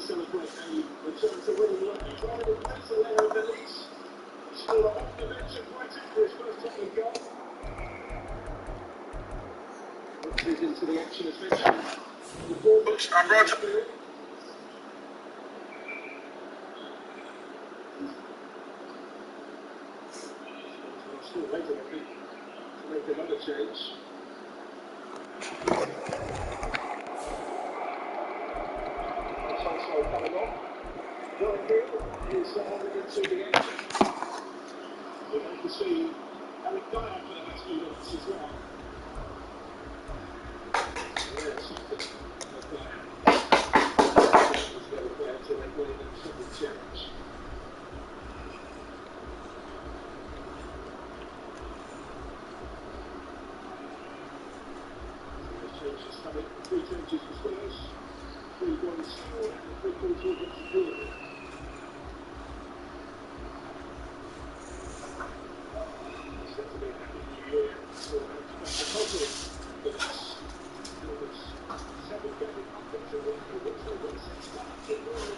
Into the action as mentioned. I'm Roger. Still waiting, I think, to make another change. That's also coming on. Going through is into the action. We'd like to see Eric Dyer for the next few minutes as well. Yeah, something. He's got a player to make one of them simple change. Changes coming, 3 changes for Spurs, 3 going still, and 3 goals will get secured. Set to be a happy new year for the puzzle. But that's 7 getting up into the which they will set start to roll.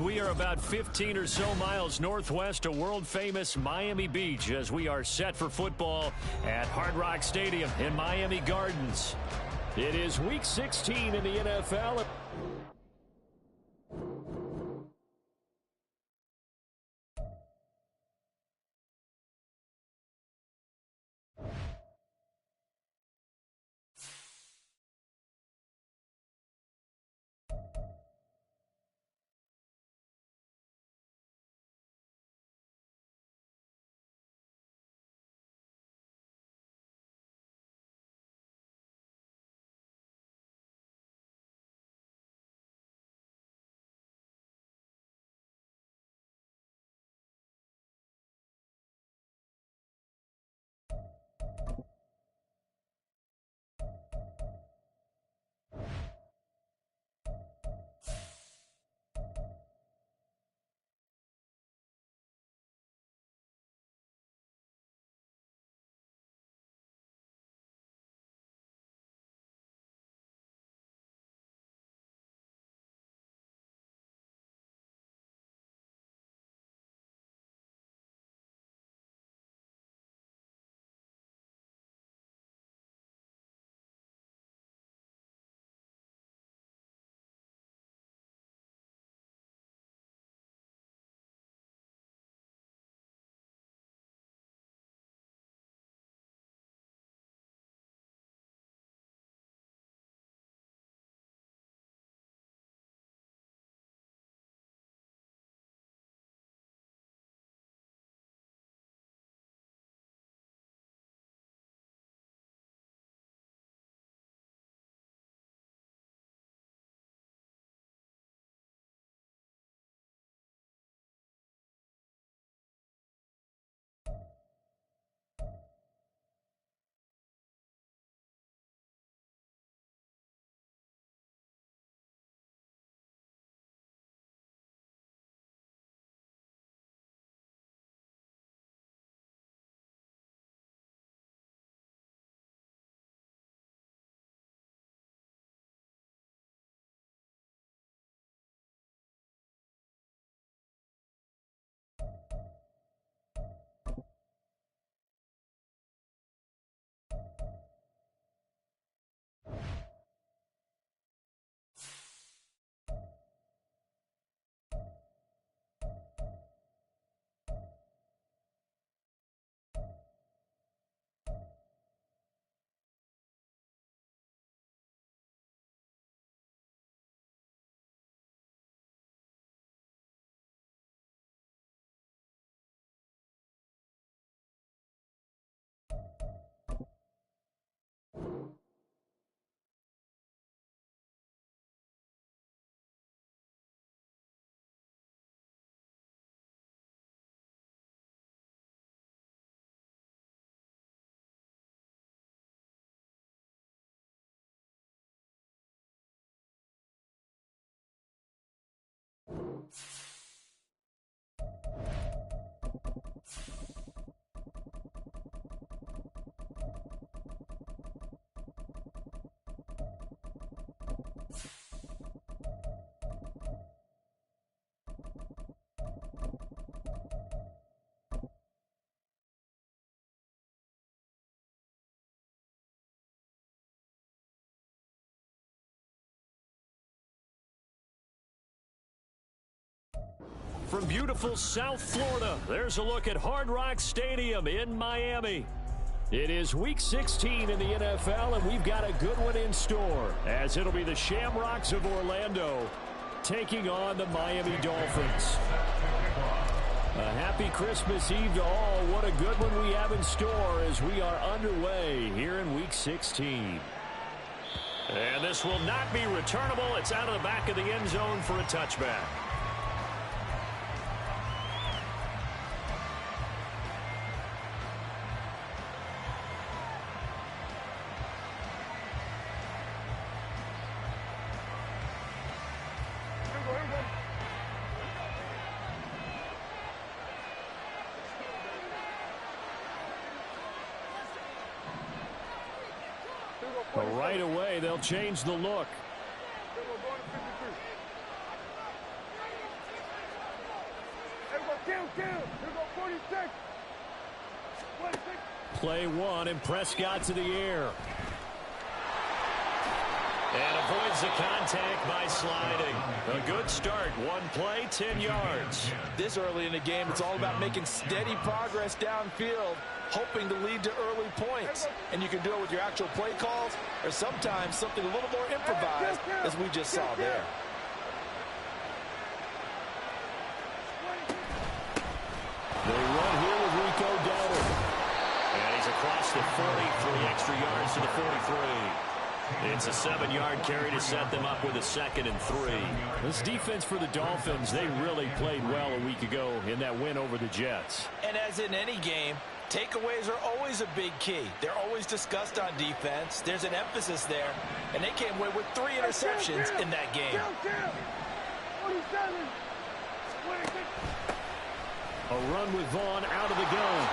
We are about 15 or so miles northwest of world-famous Miami Beach as we are set for football at Hard Rock Stadium in Miami Gardens. It is Week 16 in the NFL. From beautiful South Florida, there's a look at Hard Rock Stadium in Miami. It is Week 16 in the NFL, and we've got a good one in store, as it'll be the Shamrocks of Orlando taking on the Miami Dolphins. A happy Christmas Eve to all. What a good one we have in store as we are underway here in Week 16. And this will not be returnable. It's out of the back of the end zone for a touchback. But right away, they'll change the look. Play one, and Prescott to the air. And avoids the contact by sliding. A good start. One play, 10 yards. This early in the game, it's all about making steady progress downfield, hoping to lead to early points. And you can do it with your actual play calls or sometimes something a little more improvised, as we just saw there. They run here with Rico Dowdle. And he's across the 40, 3 extra yards to the 43. It's a 7-yard carry to set them up with a 2nd and 3. This defense for the Dolphins, they really played well a week ago in that win over the Jets. And as in any game, takeaways are always a big key. They're always discussed on defense. There's an emphasis there. And they came away with 3 interceptions in that game. A run with Vaughn out of the gun.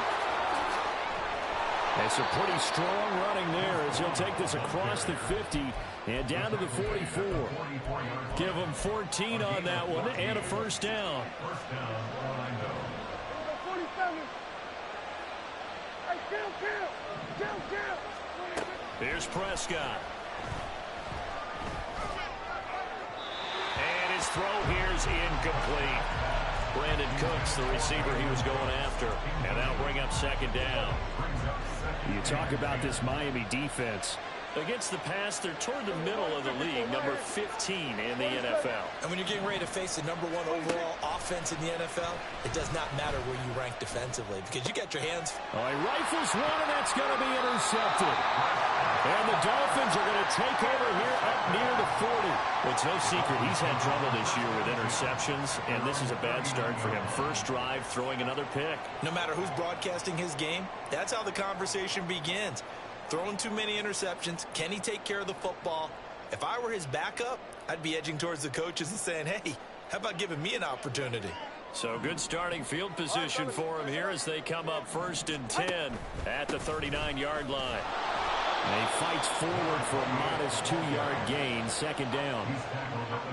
It's a pretty strong running there as he'll take this across the 50 and down to the 44. Give him 14 on that one and a first down. Here's Prescott. And his throw here's incomplete. Brandon Cooks, the receiver he was going after. And that'll bring up 2nd down. You talk about this Miami defense. Against the pass, they're toward the middle of the league, number 15 in the NFL. And when you're getting ready to face the number 1 overall offense in the NFL, it does not matter where you rank defensively because you got your hands. Oh, he rifles one, and that's going to be intercepted. And the Dolphins are going to take over here up near the 40. Well, it's no secret he's had trouble this year with interceptions, and this is a bad start for him. First drive, throwing another pick. No matter who's broadcasting his game, that's how the conversation begins. Throwing too many interceptions. Can he take care of the football? If I were his backup, I'd be edging towards the coaches and saying, hey, how about giving me an opportunity? So good starting field position for him here as they come up 1st and 10 at the 39-yard line. And he fights forward for a modest 2-yard gain, 2nd down.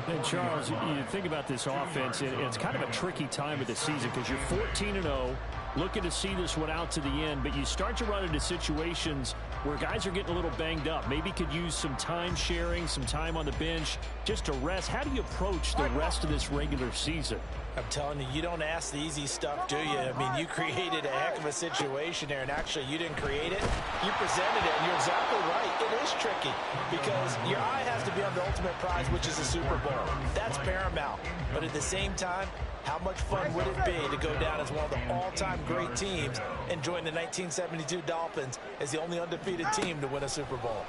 And Charles, you think about this offense, it's kind of a tricky time of the season because you're 14-0, looking to see this one out to the end, but you start to run into situations where guys are getting a little banged up. Maybe could use some time sharing, some time on the bench just to rest. How do you approach the rest of this regular season? I'm telling you, you don't ask the easy stuff, do you? I mean, you created a heck of a situation there, and actually you didn't create it. You presented it, and you're exactly right. It is tricky because your eye has to be on the ultimate prize, which is the Super Bowl. That's paramount. But at the same time, how much fun would it be to go down as one of the all-time great teams and join the 1972 Dolphins as the only undefeated team to win a Super Bowl?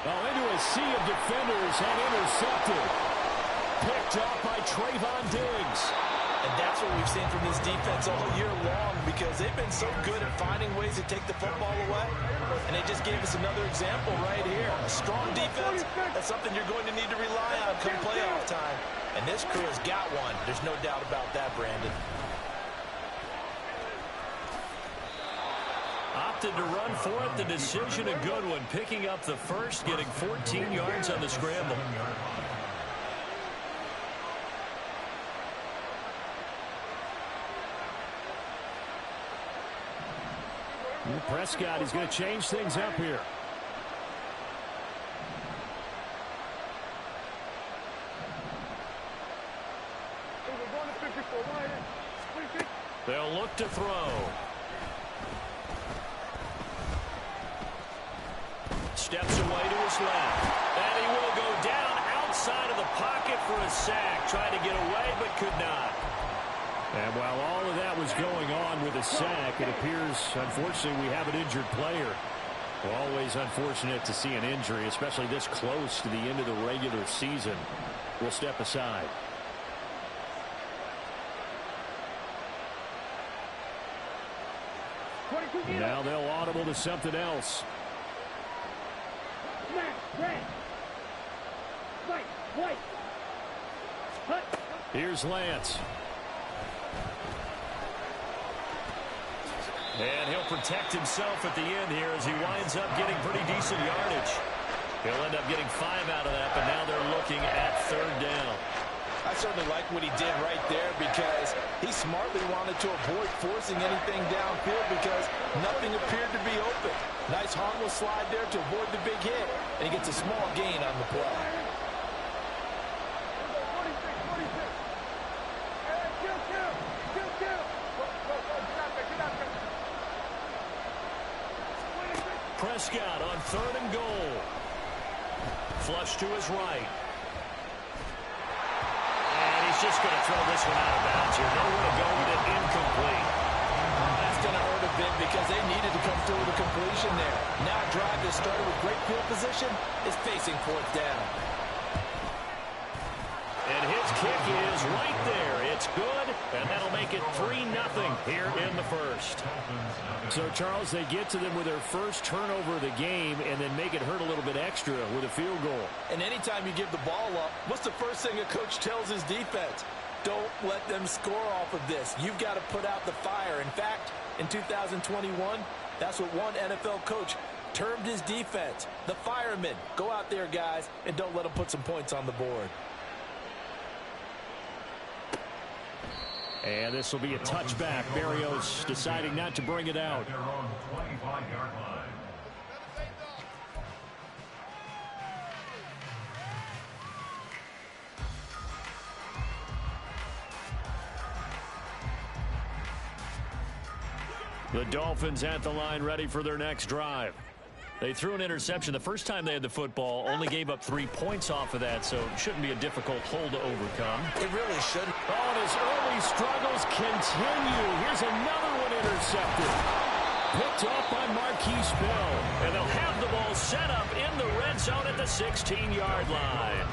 Oh, into a sea of defenders and intercepted. Picked off by Trayvon Diggs. And that's what we've seen from this defense all year long because they've been so good at finding ways to take the football away. And they just gave us another example right here. A strong defense, that's something you're going to need to rely on come playoff time. And this crew has got one. There's no doubt about that, Brandon. Opted to run for it. The decision, a good one. Picking up the first, getting 14 yards on the scramble. Prescott is going to change things up here. They'll look to throw. Steps away to his left. And he will go down outside of the pocket for a sack. Tried to get away, but could not. And while all of that was going on with a sack, it appears, unfortunately, we have an injured player. Always unfortunate to see an injury, especially this close to the end of the regular season. We'll step aside. Now they'll audible to something else. Here's Lance. And he'll protect himself at the end here as he winds up getting pretty decent yardage. He'll end up getting 5 out of that, but now they're looking at 3rd down. I certainly like what he did right there because he smartly wanted to avoid forcing anything downfield because nothing appeared to be open. Nice harmless slide there to avoid the big hit, and he gets a small gain on the play. Prescott on 3rd and goal. Flush to his right. And he's just going to throw this one out of bounds here. Nowhere to go with it, incomplete. That's going to hurt a bit because they needed to come through with a completion there. Now a drive that started with great field position is facing 4th down. And his kick is right there. It's good, and that'll make it 3-0 here in the first. So, Charles, they get to them with their first turnover of the game and then make it hurt a little bit extra with a field goal. And anytime you give the ball up, what's the first thing a coach tells his defense? Don't let them score off of this. You've got to put out the fire. In fact, in 2021, that's what one NFL coach termed his defense. The firemen. Go out there, guys, and don't let them put some points on the board. And this will be a touchback. Barrios deciding not to bring it out. The Dolphins at the line, ready for their next drive. They threw an interception the first time they had the football, only gave up 3 points off of that, so it shouldn't be a difficult hole to overcome. It really shouldn't. Oh, and his early struggles continue. Here's another one intercepted. Picked off by Marquise Bell. And they'll have the ball set up in the red zone at the 16-yard line.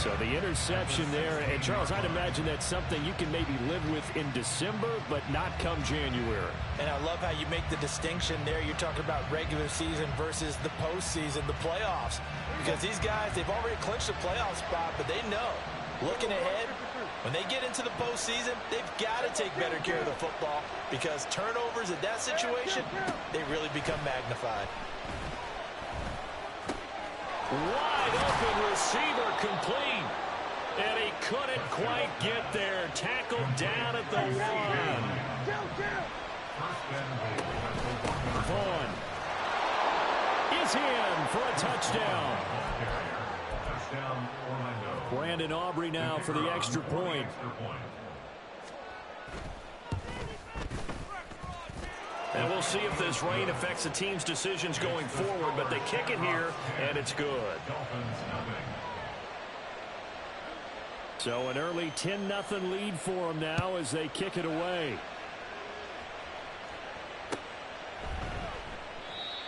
So the interception there, and Charles, I'd imagine that's something you can maybe live with in December, but not come January. And I love how you make the distinction there. You're talking about regular season versus the postseason, the playoffs. Because these guys, they've already clinched a playoff spot, but they know, looking ahead, when they get into the postseason, they've got to take better care of the football because turnovers in that situation, they really become magnified. Wide open receiver complete. And he couldn't quite get there. Tackled down at the 1. Vaughn is in for a touchdown. Brandon Aubrey now for the extra point. And we'll see if this rain affects the team's decisions going forward, but they kick it here, and it's good. So an early 10-0 lead for them now as they kick it away.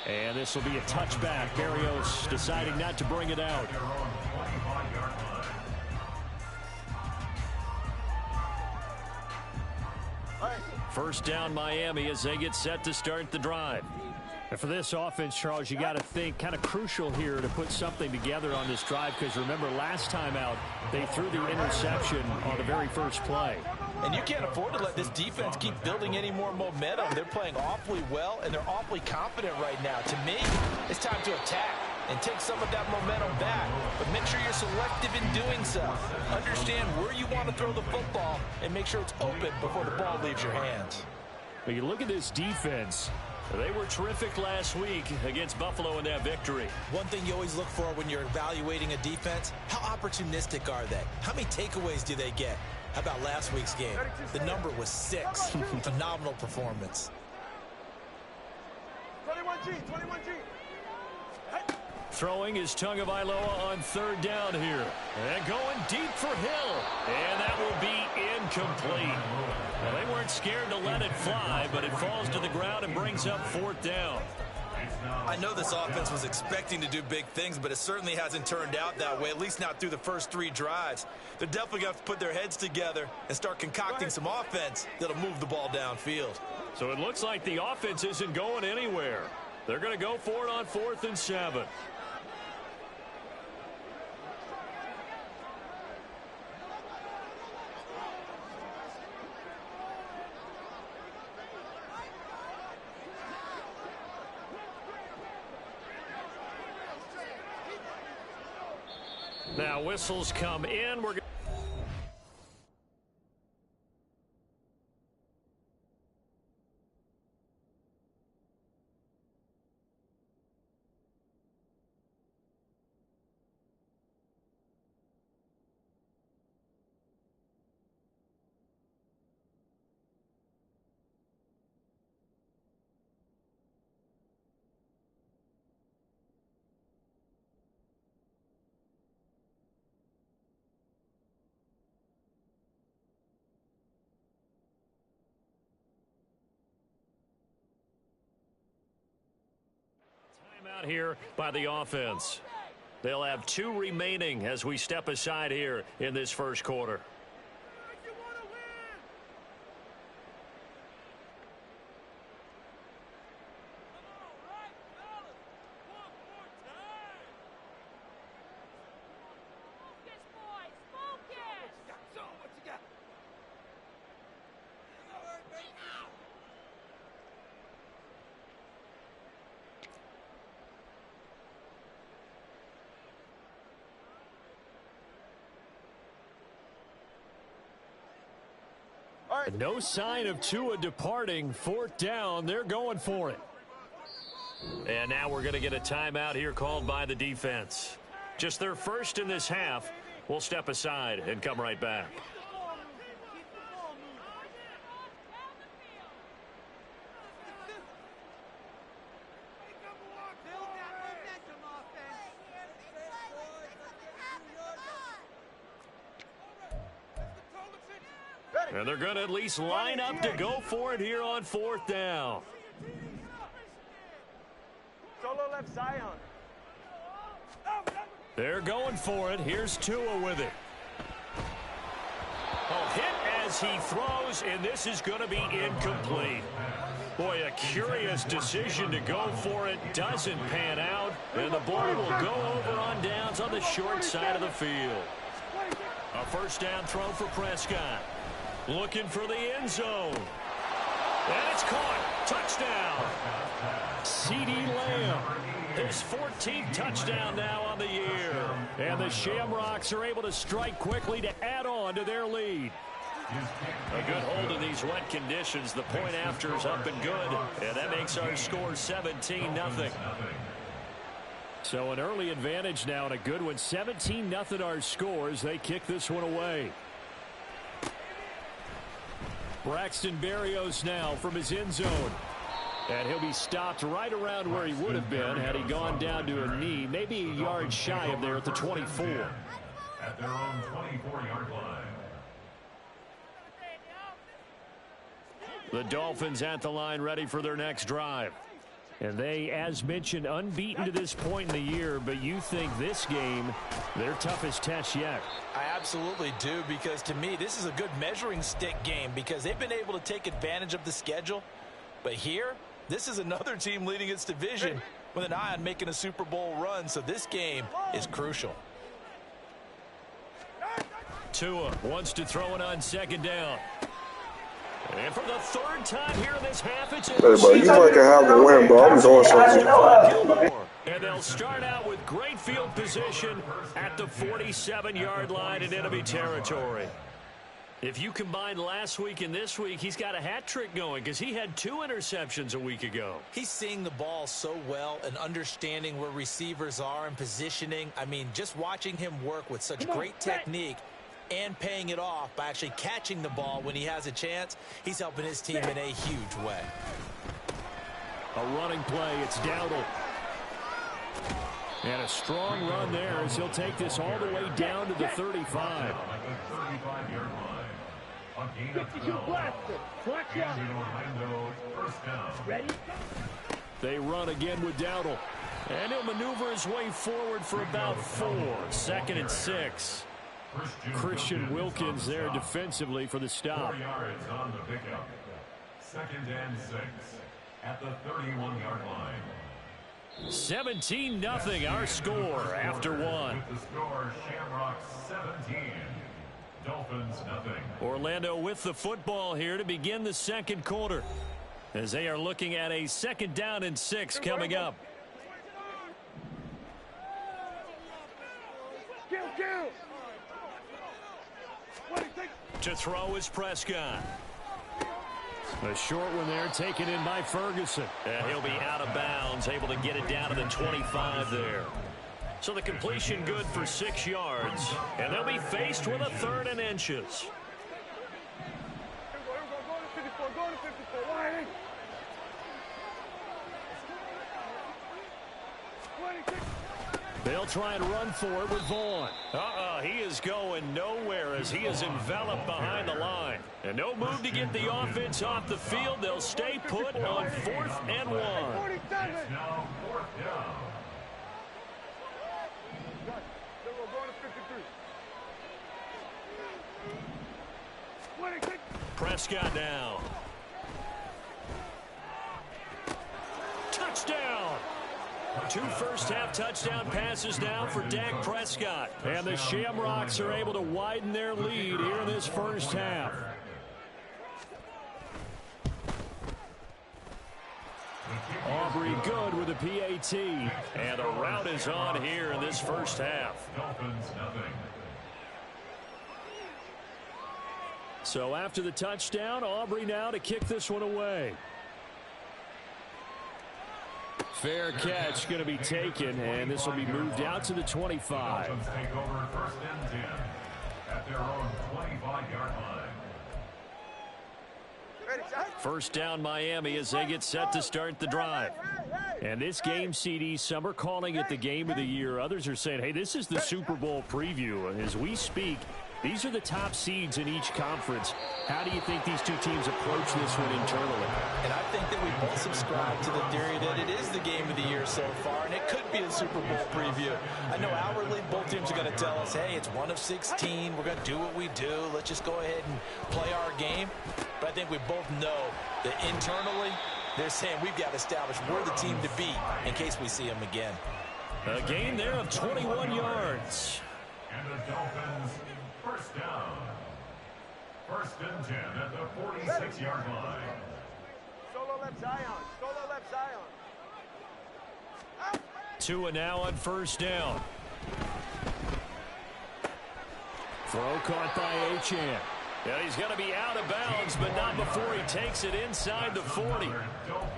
And this will be a touchback. Barrios deciding not to bring it out. First down Miami as they get set to start the drive. And for this offense, Charles, you got to think kind of crucial here to put something together on this drive because remember last time out they threw the interception on the very first play. And you can't afford to let this defense keep building any more momentum. They're playing awfully well and they're awfully confident right now. To me, it's time to attack and take some of that momentum back. But make sure you're selective in doing so. Understand where you want to throw the football and make sure it's open before the ball leaves your hands. But you look at this defense. They were terrific last week against Buffalo in that victory. One thing you always look for when you're evaluating a defense, how opportunistic are they? How many takeaways do they get? How about last week's game? The number was 6. Phenomenal performance. 21G, 21G. Throwing is Tagovailoa on 3rd down here. And going deep for Hill. And that will be incomplete. Well, they weren't scared to let it fly, but it falls to the ground and brings up 4th down. I know this offense was expecting to do big things, but it certainly hasn't turned out that way, at least not through the first 3 drives. They're definitely going to have to put their heads together and start concocting some offense that'll move the ball downfield. So it looks like the offense isn't going anywhere. They're going to go for it on 4th and 7. Now whistles come in. Out here by the offense. They'll have 2 remaining as we step aside here in this first quarter. No sign of Tua departing. 4th down. They're going for it. And now we're going to get a timeout here called by the defense. Just their first in this half. We'll step aside and come right back. And they're going to at least line up to go for it here on 4th down. Solo left Zion. They're going for it. Here's Tua with it. Oh, hit as he throws, and this is going to be incomplete. Boy, a curious decision to go for it. Doesn't pan out, and the ball will go over on downs on the short side of the field. A first down throw for Prescott. Looking for the end zone. And it's caught. Touchdown. CeeDee Lamb. His 14th touchdown now on the year. And the Shamrocks are able to strike quickly to add on to their lead. A good hold in these wet conditions. The point after is up and good. And that makes our score 17-0. So an early advantage now and a good one. 17-0 our scores. They kick this one away. Braxton Berrios now from his end zone. And he'll be stopped right around where he would have been had he gone down to a knee, maybe a yard shy of there at the 24. At their own 24-yard line. The Dolphins at the line ready for their next drive. And they, as mentioned, unbeaten to this point in the year, but you think this game, their toughest test yet. I absolutely do, because to me, this is a good measuring stick game because they've been able to take advantage of the schedule. But here, this is another team leading its division with an eye on making a Super Bowl run, so this game is crucial. Tua wants to throw it on 2nd down. And for the 3rd time here in this half, it's Hey, bro, you fucking have to win, bro. I'm doing something. And they'll start out with great field position at the 47-yard line in enemy territory. If you combine last week and this week, he's got a hat trick going because he had 2 interceptions a week ago. He's seeing the ball so well and understanding where receivers are and positioning. I mean, just watching him work with such great technique and paying it off by actually catching the ball when he has a chance, he's helping his team in a huge way. A running play, it's Dowdle. And a strong run there as he'll take this all the way down to the 35. They run again with Dowdle. And he'll maneuver his way forward for about 4. 2nd and 6. Christian Wilkins there defensively for the stop. 4 yards on the pickup. 2nd and 6 at the 31-yard line. 17-0 our score after 1. With the score, Shamrocks 17, Dolphins nothing. Orlando with the football here to begin the 2nd quarter as they are looking at a 2nd down and 6 coming up. To throw is Prescott. A short one there taken in by Ferguson. And he'll be out of bounds, able to get it down to the 25 there. So the completion good for 6 yards. And they'll be faced with a 3rd and inches. They'll try and run for it with Vaughn. He is going nowhere as he is enveloped behind the line. And no move to get the offense off the field. They'll stay put on 4th and 1. It's now 4th down. Prescott down. Touchdown. 2 first-half touchdown passes now for Dak Prescott. And the Shamrocks are able to widen their lead here in this first half. Aubrey good with a PAT. And the route is on here in this first half. Dolphins nothing. So after the touchdown, Aubrey now to kick this one away. Fair catch going to be taken, and this will be moved out to the 25. Dolphins take over 1st and 10 at their own 25-yard line. First down Miami as they get set to start the drive. And this game, CD, some are calling it the game of the year. Others are saying, hey, this is the Super Bowl preview. And as we speak, these are the top seeds in each conference. How do you think these two teams approach this one internally? And I think that we both subscribe to the theory that it is the game of the year so far, and it could be a Super Bowl preview. I know outwardly both teams are going to tell us, hey, it's 1 of 16. We're going to do what we do. Let's just go ahead and play our game. But I think we both know that internally they're saying we've got to establish we're the team to beat in case we see them again. A gain there of 21 yards. And the Dolphins first down. 1st and 10 at the 46-yard line. Solo left Zion. Solo left Zion. Tua now on first down. Throw caught by Achane. And he's going to be out of bounds, but not before he takes it inside the 40.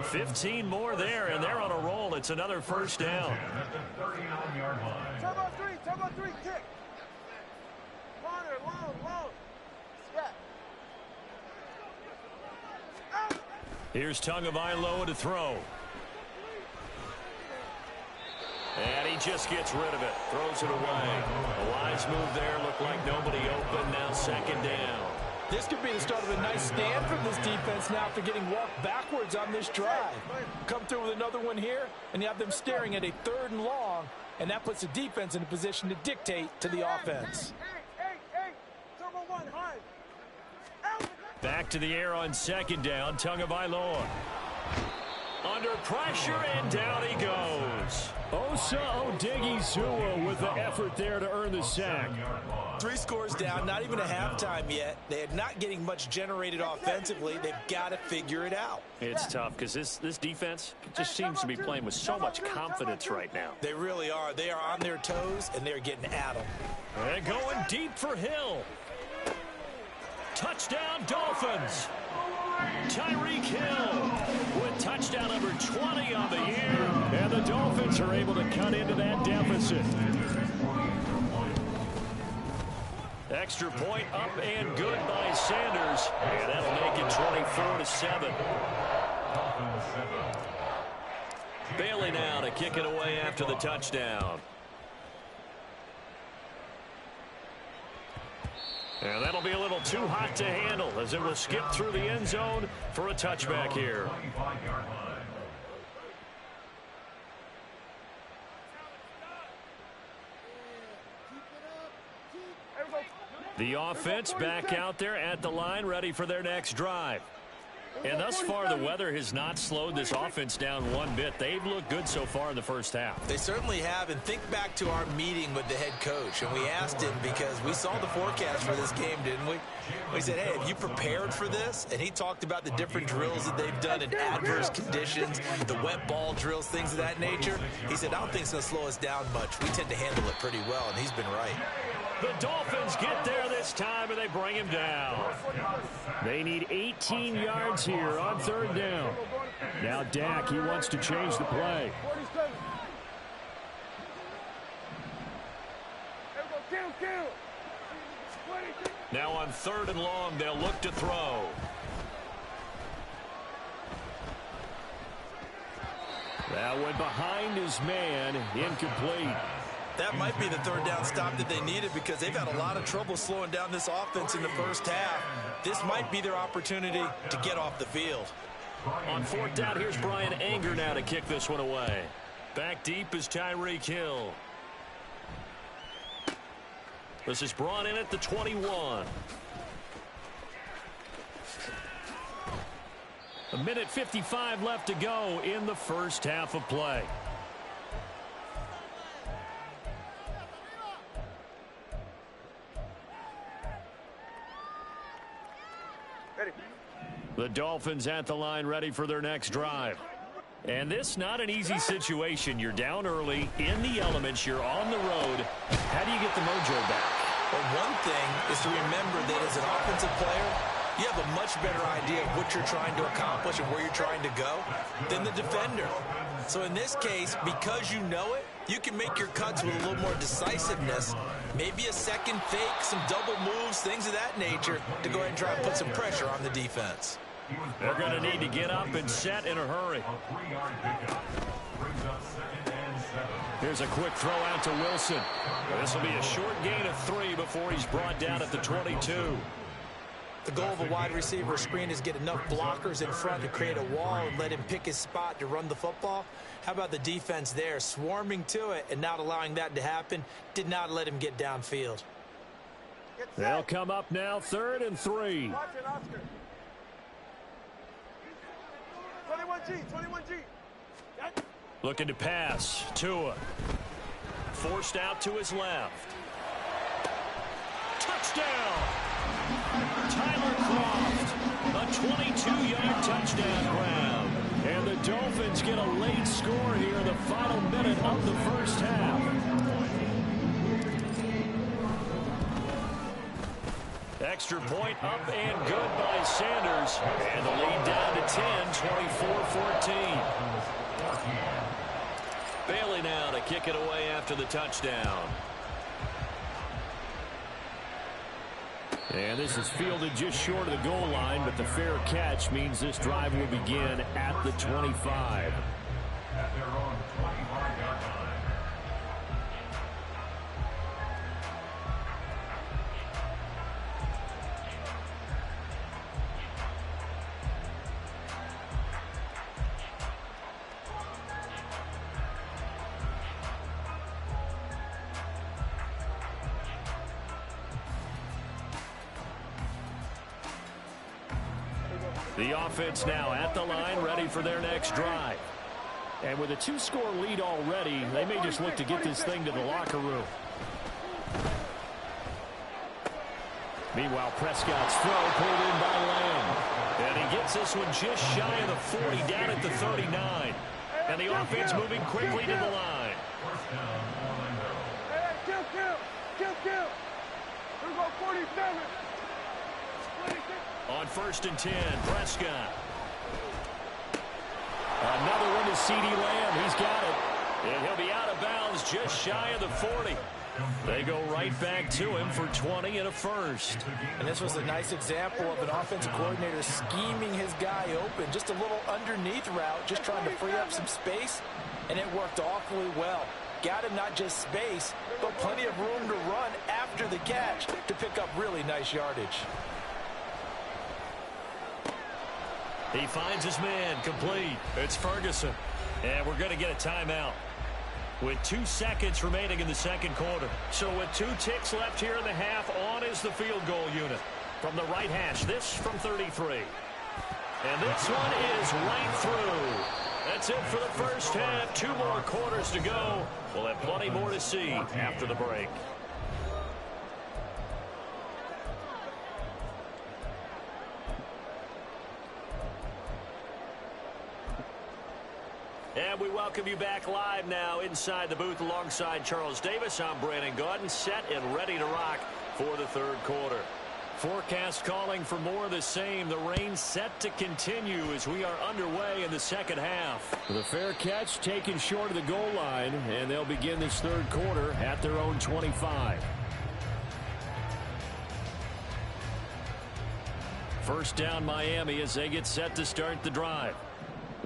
15 more there, and they're on a roll. It's another first down. At the 39-yard line. Turbo 3, kick. Long. Here's Tagovailoa to throw. And he just gets rid of it. Throws it away. A wise move there. Looked like nobody open. Now 2nd down. This could be the start of a nice stand from this defense now after getting walked backwards on this drive. Come through with another one here, and you have them staring at a 3rd and long, and that puts the defense in a position to dictate to the offense. Turbo 1, high. Back to the air on 2nd down. Tagovailoa. Under pressure, and down he goes. Osa Odighizuwa with the effort there to earn the sack. 3 scores down, not even a halftime yet. They're not getting much generated offensively. They've got to figure it out. It's tough because this defense just seems to be playing with so much confidence right now. They really are. They are on their toes, and they're getting at them. And going deep for Hill. Touchdown, Dolphins. Tyreek Hill with touchdown number 20 on the year. And the Dolphins are able to cut into that deficit. Extra point up and good by Sanders. And that'll make it 24-7. Bailey now to kick it away after the touchdown. And that'll be a little too hot to handle as it will skip through the end zone for a touchback here. The offense back out there at the line, ready for their next drive. And thus far, the weather has not slowed this offense down one bit. They've looked good so far in the first half. They certainly have. And think back to our meeting with the head coach. And we asked him because we saw the forecast for this game, didn't we? We said, hey, have you prepared for this? And he talked about the different drills that they've done in adverse conditions, the wet ball drills, things of that nature. He said, I don't think it's going to slow us down much. We tend to handle it pretty well, and he's been right. The Dolphins get there this time, and they bring him down. They need 18 yards here on 3rd down. Now Dak, he wants to change the play. Now on 3rd and long, they'll look to throw. That went behind his man, incomplete. That might be the third down stop that they needed because they've had a lot of trouble slowing down this offense in the first half. This might be their opportunity to get off the field. On fourth down, here's Brian Anger now to kick this one away. Back deep is Tyreek Hill. This is brought in at the 21. A minute 55 left to go in the first half of play. Ready. The Dolphins at the line ready for their next drive. And this not an easy situation. You're down early, in the elements, you're on the road. How do you get the mojo back? Well, one thing is to remember that as an offensive player, you have a much better idea of what you're trying to accomplish and where you're trying to go than the defender. So in this case, because you know it, you can make your cuts with a little more decisiveness, maybe a second fake, some double moves, things of that nature, to go ahead and try and put some pressure on the defense. They're going to need to get up and set in a hurry. Here's a quick throw out to Wilson. This will be a short gain of 3 before he's brought down at the 22. The goal of a wide receiver screen is get enough blockers in front to create a wall and let him pick his spot to run the football. How about the defense there, swarming to it and not allowing that to happen? Did not let him get downfield. They'll come up now, 3rd and 3. Watch it, Oscar. 21G, 21G. Looking to pass. Tua. Forced out to his left. Touchdown! Tyler Croft. A 22-yard touchdown grab. And the Dolphins get a late score here in the final minute of the first half. Extra point up and good by Sanders. And the lead down to 10, 24-14. Bailey now to kick it away after the touchdown. And this is fielded just short of the goal line, but the fair catch means this drive will begin at the 25. At their own 25-yard line. The offense now at the line, ready for their next drive. And with a 2-score lead already, they may just look to get this thing to the locker room. Meanwhile, Prescott's throw pulled in by Lamb. And he gets this one just shy of the 40, down at the 39. And the offense moving quickly to the line. Hey, kill. We're going 47. 26. On 1st and 10, Prescott. Another one to C.D. Lamb. He's got it. And he'll be out of bounds just shy of the 40. They go right back to him for 20 and a first. And this was a nice example of an offensive coordinator scheming his guy open. Just a little underneath route, just trying to free up some space, and it worked awfully well. Got him not just space, but plenty of room to run after the catch to pick up really nice yardage. He finds his man, complete. It's Ferguson. And we're going to get a timeout with 2 seconds remaining in the second quarter. So with 2 ticks left here in the half, on is the field goal unit. From the right hash, this from 33. And this one is right through. That's it for the first half. 2 more quarters to go. We'll have plenty more to see after the break. And we welcome you back live now inside the booth alongside Charles Davis. I'm Brandon Gaudin, set and ready to rock for the third quarter. Forecast calling for more of the same. The rain set to continue as we are underway in the second half. The fair catch taken short of the goal line, and they'll begin this third quarter at their own 25. First down Miami as they get set to start the drive.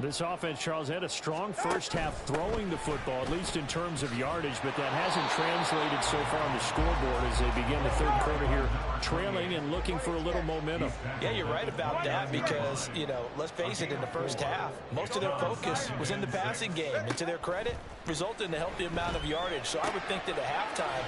This offense, Charles, had a strong first half throwing the football, at least in terms of yardage, but that hasn't translated so far on the scoreboard as they begin the third quarter here, trailing and looking for a little momentum. Yeah, you're right about that because, you know, let's face it, in the first half, most of their focus was in the passing game. And to their credit, resulted in a healthy amount of yardage. So I would think that at halftime,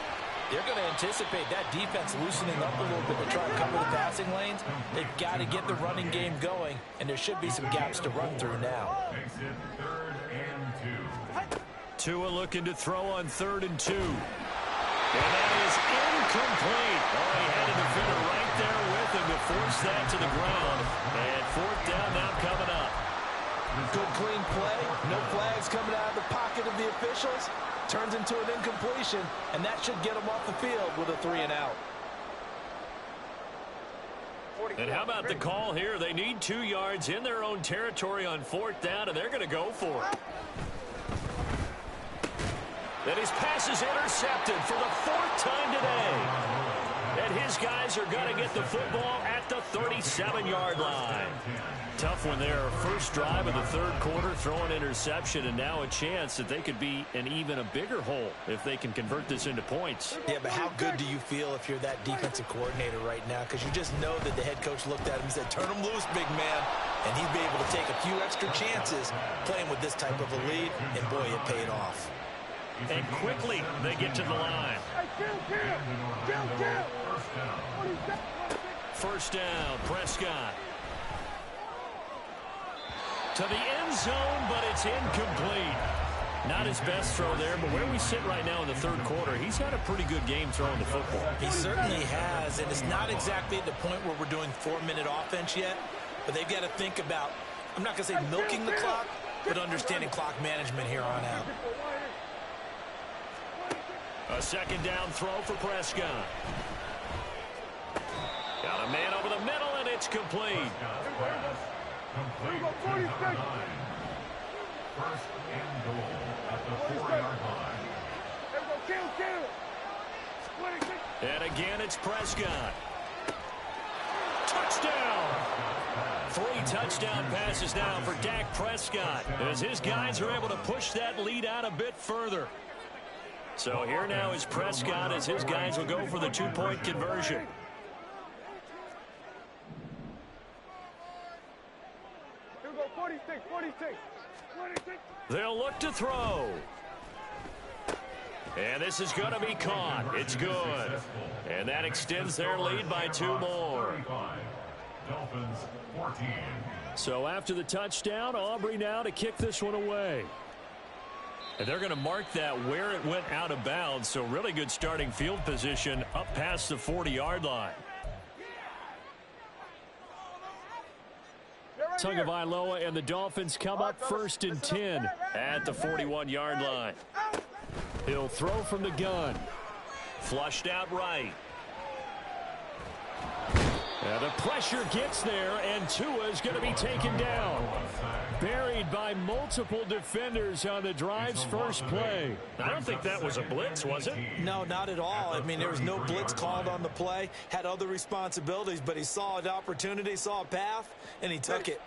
they're going to anticipate that defense loosening up a little bit to try and cover the passing lanes. They've got to get the running game going, and there should be some gaps to run through now. Makes it 3rd and 2. Tua looking to throw on 3rd and 2. And that is incomplete. Oh, he had a defender right there with him to force that to the ground. And 4th down now coming up. Good clean play. No flags coming out of the pocket of the officials. Turns into an incompletion, and that should get them off the field with a 3-and-out. And how about the call here? They need 2 yards in their own territory on 4th down, and they're going to go for it. And his pass is intercepted for the 4th time today. And his guys are going to get the football at the 37-yard line. Tough one there. First drive of the 3rd quarter, throw an interception, and now a chance that they could be in even a bigger hole if they can convert this into points. Yeah, but how good do you feel if you're that defensive coordinator right now? Because you just know that the head coach looked at him and said, turn him loose, big man. And he'd be able to take a few extra chances playing with this type of a lead, and boy, it paid off. And quickly, they get to the line. First down, Prescott. To the end zone, but it's incomplete. Not his best throw there, but where we sit right now in the 3rd quarter, he's had a pretty good game throwing the football. He certainly has, and it's not exactly at the point where we're doing 4-minute offense yet, but they've got to think about, I'm not going to say milking the clock, but understanding clock management here on out. A 2nd down throw for Prescott. Got a man over the middle, and it's complete. Complete to the 9. 1st and goal at the 4-yard line. And again, it's Prescott. Touchdown! 3 touchdown passes now for Dak Prescott as his guys are able to push that lead out a bit further. So here now is Prescott as his guys will go for the 2-point conversion. They'll look to throw. And this is going to be caught. It's good. And that extends their lead by 2 more. Dolphins 14. So after the touchdown, Aubrey now to kick this one away. And they're going to mark that where it went out of bounds. So really good starting field position up past the 40-yard line. Tagovailoa and the Dolphins come up 1st and 10 at the 41-yard line. He'll throw from the gun. Flushed out right. And the pressure gets there, and Tua is going to be taken down. Buried by multiple defenders on the drive's first play. I don't think that was a blitz, was it? No, not at all. I mean, there was no blitz called on the play. Had other responsibilities, but he saw an opportunity, saw a path, and he took it.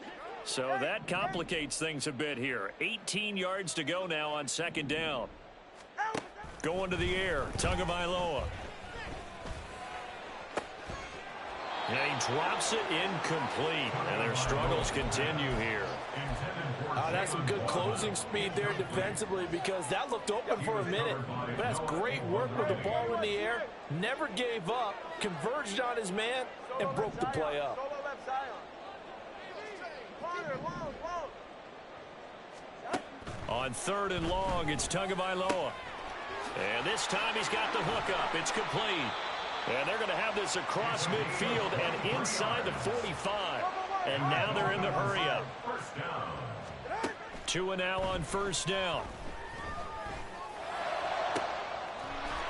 So that complicates things a bit here. 18 yards to go now on 2nd down. Going to the air, Tagovailoa. And he drops it incomplete. And their struggles continue here. That's some good closing speed there defensively because that looked open for a minute. But that's great work with the ball in the air. Never gave up, converged on his man, and broke the play up. On 3rd and long, it's Tagovailoa. And this time he's got the hook up. It's complete. And they're going to have this across midfield and inside the 45. And now they're in the hurry-up. Tua now on 1st down.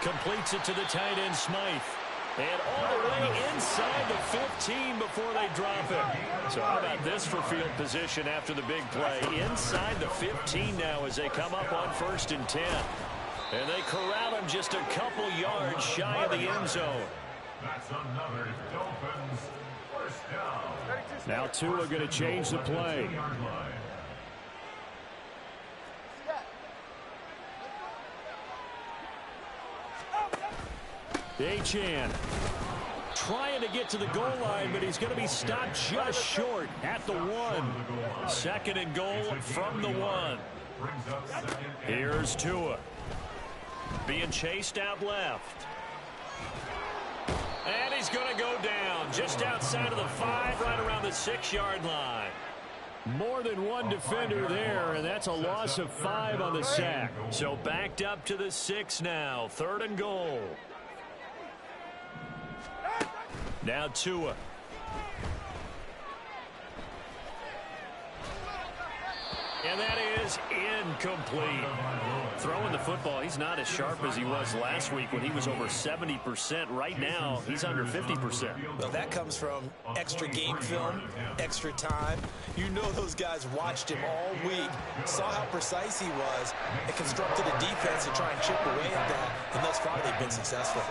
Completes it to the tight end, Smythe. And all the way inside the 15 before they drop it. So how about this for field position after the big play? Inside the 15 now as they come up on 1st and 10. And they corral him just a couple yards shy of the end zone. That's another Dolphins 1st down. Now Tua going to change the play. Achan trying to get to the goal line, but he's going to be stopped just short at the 1. Second and goal from the 1. Here's Tua. Being chased out left. And he's going to go down just outside of the 5, right around the 6-yard line. More than one defender there, and that's a loss of 5 on the sack. So backed up to the 6 now. 3rd and goal. Now Tua. And that is incomplete. Throwing the football, he's not as sharp as he was last week when he was over 70%. Right now, he's under 50%. Well, that comes from extra game film, extra time. You know those guys watched him all week, saw how precise he was, and constructed a defense to try and chip away at that, and thus far they've been successful.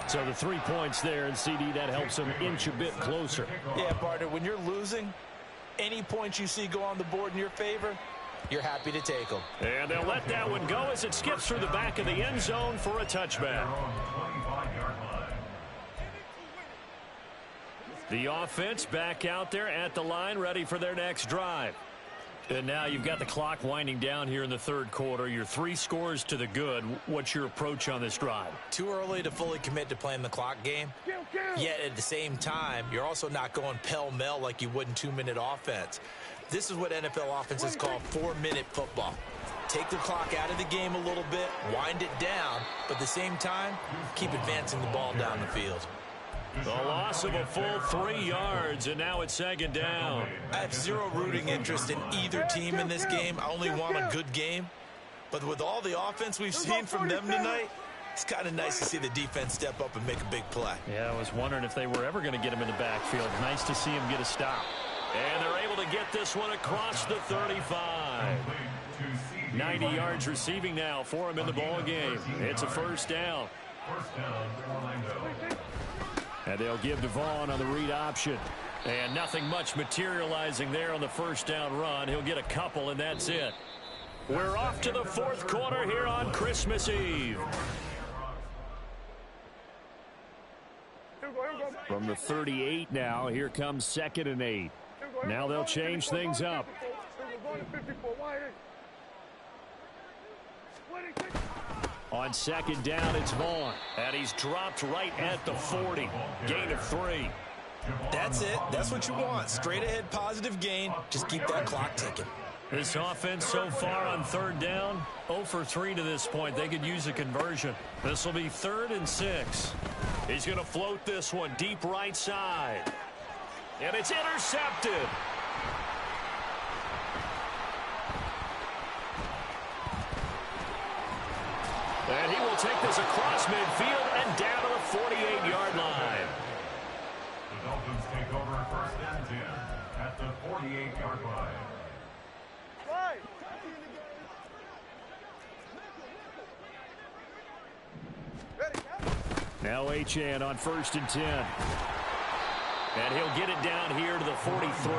So the 3 points there, and CD, that helps him inch a bit closer. Yeah, partner, when you're losing, any points you see go on the board in your favor, you're happy to take them. And they'll let that one go as it skips through the back of the end zone for a touchback. The offense back out there at the line, ready for their next drive. And now you've got the clock winding down here in the 3rd quarter. You're 3 scores to the good. What's your approach on this drive? Too early to fully commit to playing the clock game. Yet at the same time, you're also not going pell-mell like you would in 2-minute offense. This is what NFL offenses call 4-minute football. Take the clock out of the game a little bit, wind it down, but at the same time, keep advancing the ball down the field. The loss of a full 3 yards, and now it's 2nd down. I have zero rooting interest in either team in this game. I only want a good game. But with all the offense we've seen from them tonight, it's kind of nice to see the defense step up and make a big play. Yeah, I was wondering if they were ever going to get him in the backfield. Nice to see him get a stop. And they're able to get this one across the 35. 90 yards receiving now for him in the ball game. It's a 1st down. And they'll give Devon on the read option. And nothing much materializing there on the 1st down run. He'll get a couple, and that's it. We're off to the 4th quarter here on Christmas Eve. From the 38 now, here comes 2nd and 8. Now they'll change things up. On 2nd down, it's Vaughn. And he's dropped right at the 40. Gain of 3. That's it. That's what you want. Straight ahead positive gain. Just keep that clock ticking. This offense so far on 3rd down, 0 for 3 to this point. They could use a conversion. This will be 3rd and 6. He's going to float this one deep right side. And it's intercepted. And he will take this across midfield and down to the 48-yard line. The Dolphins take over 1st and 10 at the 48-yard line. Now Achan on 1st and 10. And he'll get it down here to the 43.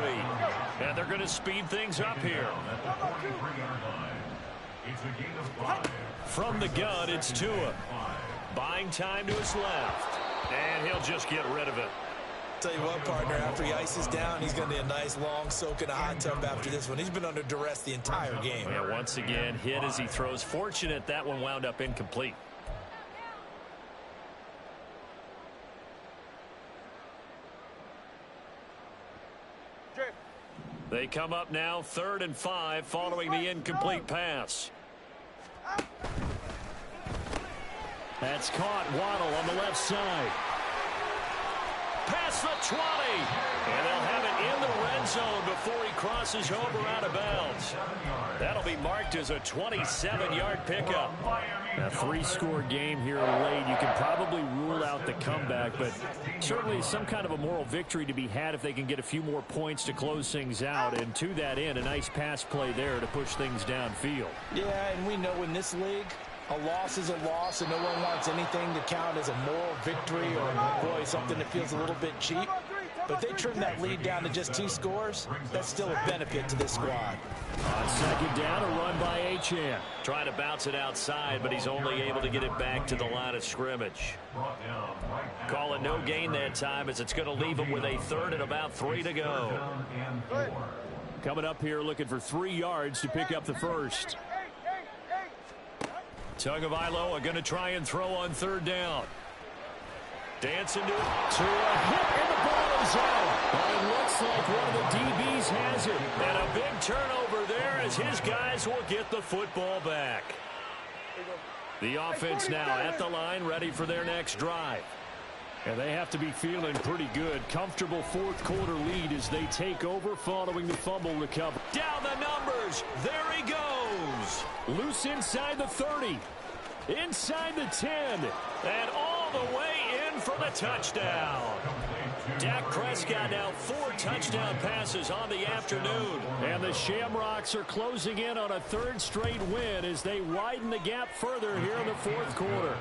And they're going to speed things up here. From the gun, it's Tua. Buying time to his left. And he'll just get rid of it. Tell you what, partner, after he ices down, he's going to need a nice long soak in a hot tub after this one. He's been under duress the entire game. Yeah, once again, hit as he throws. Fortunate that one wound up incomplete. They come up now 3rd and 5 following the incomplete pass. That's caught. Waddle on the left side. Past the 20. And they'll have it in the red zone before he crosses over out of bounds. That'll be marked as a 27-yard pickup. A 3-score game here late. You can probably rule out the comeback, but certainly some kind of a moral victory to be had if they can get a few more points to close things out. And to that end, a nice pass play there to push things downfield. Yeah, and we know in this league, a loss is a loss, and no one wants anything to count as a moral victory or, boy, something that feels a little bit cheap. But if they trim that lead down to just 2 scores, that's still a benefit to this squad. On second down, a run by Achane. Trying to bounce it outside, but he's only able to get it back to the line of scrimmage. Call it no gain that time, as it's going to leave him with a third and about 3 to go. Coming up here looking for 3 yards to pick up the first. Tagovailoa going to try and throw on third down. Dancing to a hit, and the ball is out. But it looks like one of the DBs has it. And a big turnover there as his guys will get the football back. The offense now at the line, ready for their next drive. And they have to be feeling pretty good. Comfortable fourth quarter lead as they take over following the fumble recovery. Down the numbers. There he goes. Loose inside the 30. Inside the 10. And all the way in for the touchdown. Dak Prescott now 4 touchdown passes on the afternoon. And the Shamrocks are closing in on a 3rd straight win as they widen the gap further here in the fourth quarter.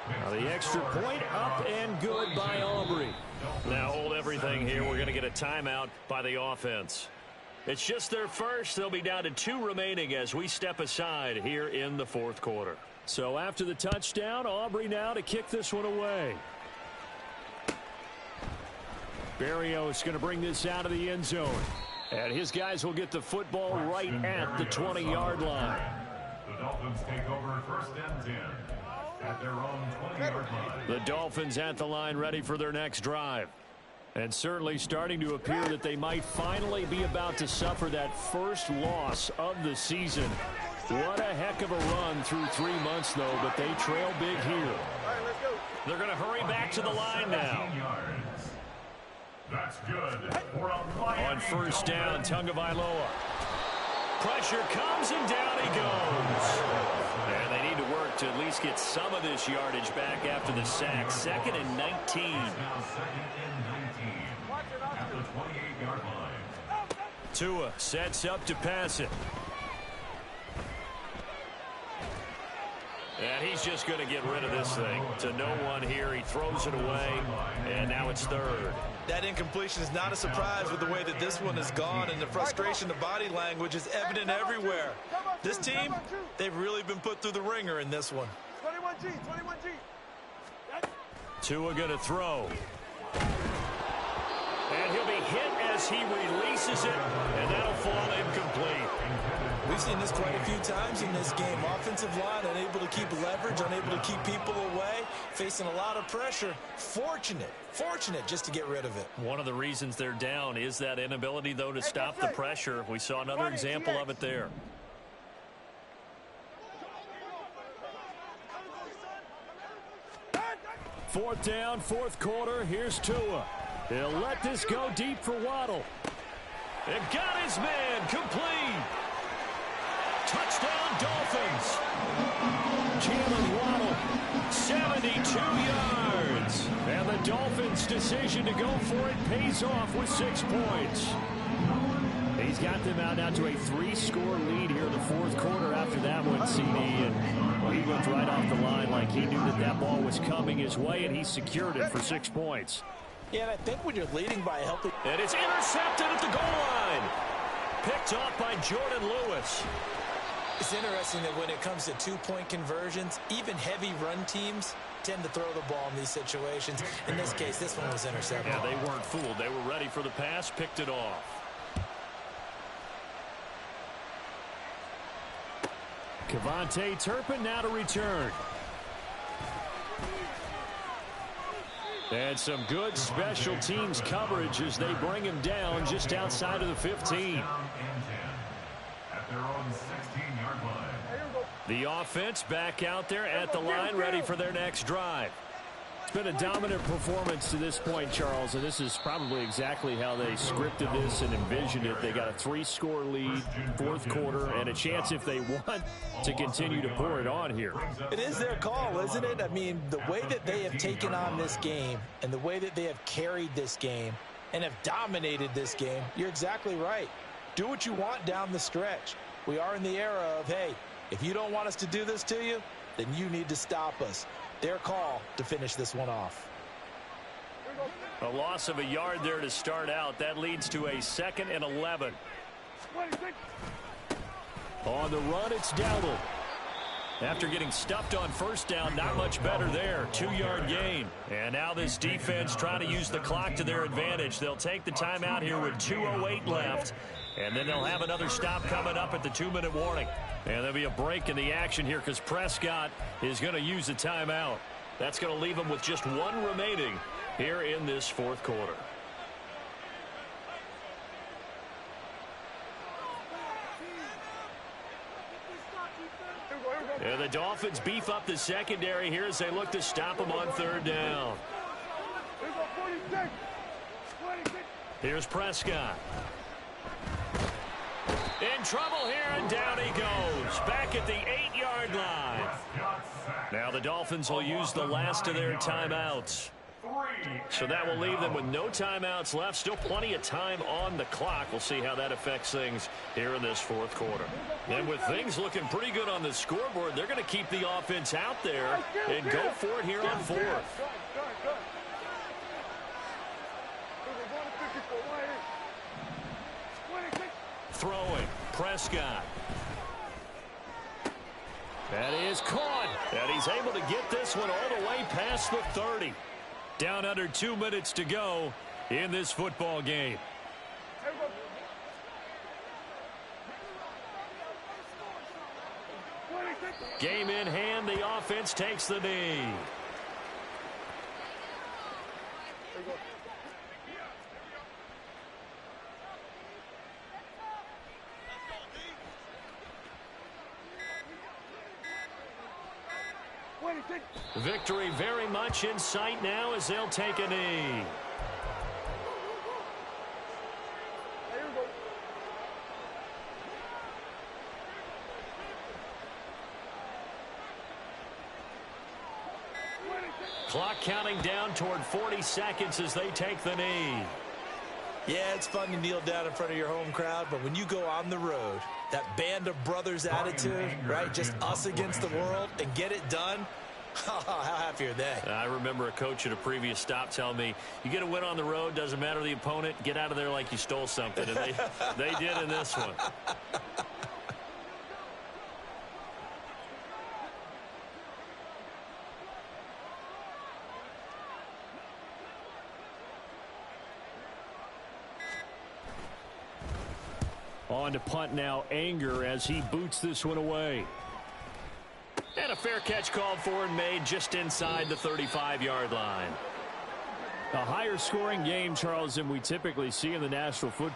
Now the extra point up and good by Aubrey. Now hold everything here. We're going to get a timeout by the offense. It's just their first. They'll be down to 2 remaining as we step aside here in the fourth quarter. So after the touchdown, Aubrey now to kick this one away. Berrios going to bring this out of the end zone. And his guys will get the football right at the 20-yard line. The Dolphins take over 1st and 10 at their own 20-yard line. The Dolphins at the line ready for their next drive. And certainly starting to appear that they might finally be about to suffer that first loss of the season. What a heck of a run through 3 months, though, but they trail big here. They're going to hurry back to the line now. That's good. On first down, Tagovailoa. Pressure comes and down he goes. And they need to work to at least get some of this yardage back after the sack. 2nd and 19. At the 28-yard line. Tua sets up to pass it. And he's just going to get rid of this thing. To no one here. He throws it away. And now it's 3rd. That incompletion is not a surprise with the way that this one has gone, and the frustration, the body language is evident everywhere. This team, they've really been put through the ringer in this one. 21G, 21G. Tua going to throw. And he'll be hit as he releases it, and that'll fall incomplete. We've seen this quite a few times in this game. Offensive line unable to keep leverage, unable to keep people away, facing a lot of pressure. Fortunate just to get rid of it. One of the reasons they're down is that inability, though, to stop the pressure. We saw another example of it there. Fourth down, fourth quarter. Here's Tua. He'll let this go deep for Waddle. And got his man complete. Touchdown, Dolphins. Jalen Waddle, 72 yards. And the Dolphins' decision to go for it pays off with 6 points. He's got them out now to a 3-score lead here in the fourth quarter after that one, CD. And well, he went right off the line like he knew that ball was coming his way, and he secured it for 6 points. Yeah, and I think when you're leading by a healthy... And it's intercepted at the goal line. Picked off by Jordan Lewis. It's interesting that when it comes to 2-point conversions, even heavy run teams tend to throw the ball in these situations. In this case, this one was intercepted. Yeah, they weren't fooled. They were ready for the pass, picked it off. Kevontae Turpin now to return. And some good special teams coverage as they bring him down just outside of the 15. At their own 16-yard line. The offense back out there at the line, ready for their next drive. It's been a dominant performance to this point, Charles, and this is probably exactly how they scripted this and envisioned it. They got a 3-score lead, fourth quarter, and a chance, if they want, to continue to pour it on here. It is their call, isn't it? I mean, the way that they have taken on this game and the way that they have carried this game and have dominated this game, you're exactly right. Do what you want down the stretch. We are in the era of, hey, if you don't want us to do this to you, then you need to stop us. Their call to finish this one off. A loss of a yard there to start out. That leads to a 2nd and 11. On the run, it's Dowdle. After getting stuffed on first down, not much better there. 2-yard gain. And now this defense trying to use the clock to their advantage. They'll take the timeout here with 2:08 left. And then they'll have another stop coming up at the 2-minute warning. And there'll be a break in the action here because Prescott is going to use a timeout. That's going to leave them with just 1 remaining here in this 4th quarter. And the Dolphins beef up the secondary here as they look to stop them on 3rd down. Here's Prescott. In trouble here, and down he goes. Back at the 8-yard line. Now the Dolphins will use the last of their timeouts. So that will leave them with no timeouts left. Still plenty of time on the clock. We'll see how that affects things here in this 4th quarter. And with things looking pretty good on the scoreboard, they're going to keep the offense out there and go for it here on 4th. Throwing, Prescott. That is caught. And he's able to get this one all the way past the 30. Down under 2 minutes to go in this football game. Game in hand, the offense takes the knee. Victory very much in sight now as they'll take a knee. Clock counting down toward 40 seconds as they take the knee. Yeah, it's fun to kneel down in front of your home crowd, but when you go on the road, that band of brothers attitude, right, just us against the world, and get it done, how happy are they? I remember a coach at a previous stop telling me, you get a win on the road, doesn't matter the opponent, get out of there like you stole something. And they did in this one. On to punt now, Anger, as he boots this one away. And a fair catch called for and made just inside the 35-yard line. A higher scoring game, Charles, than we typically see in the National Football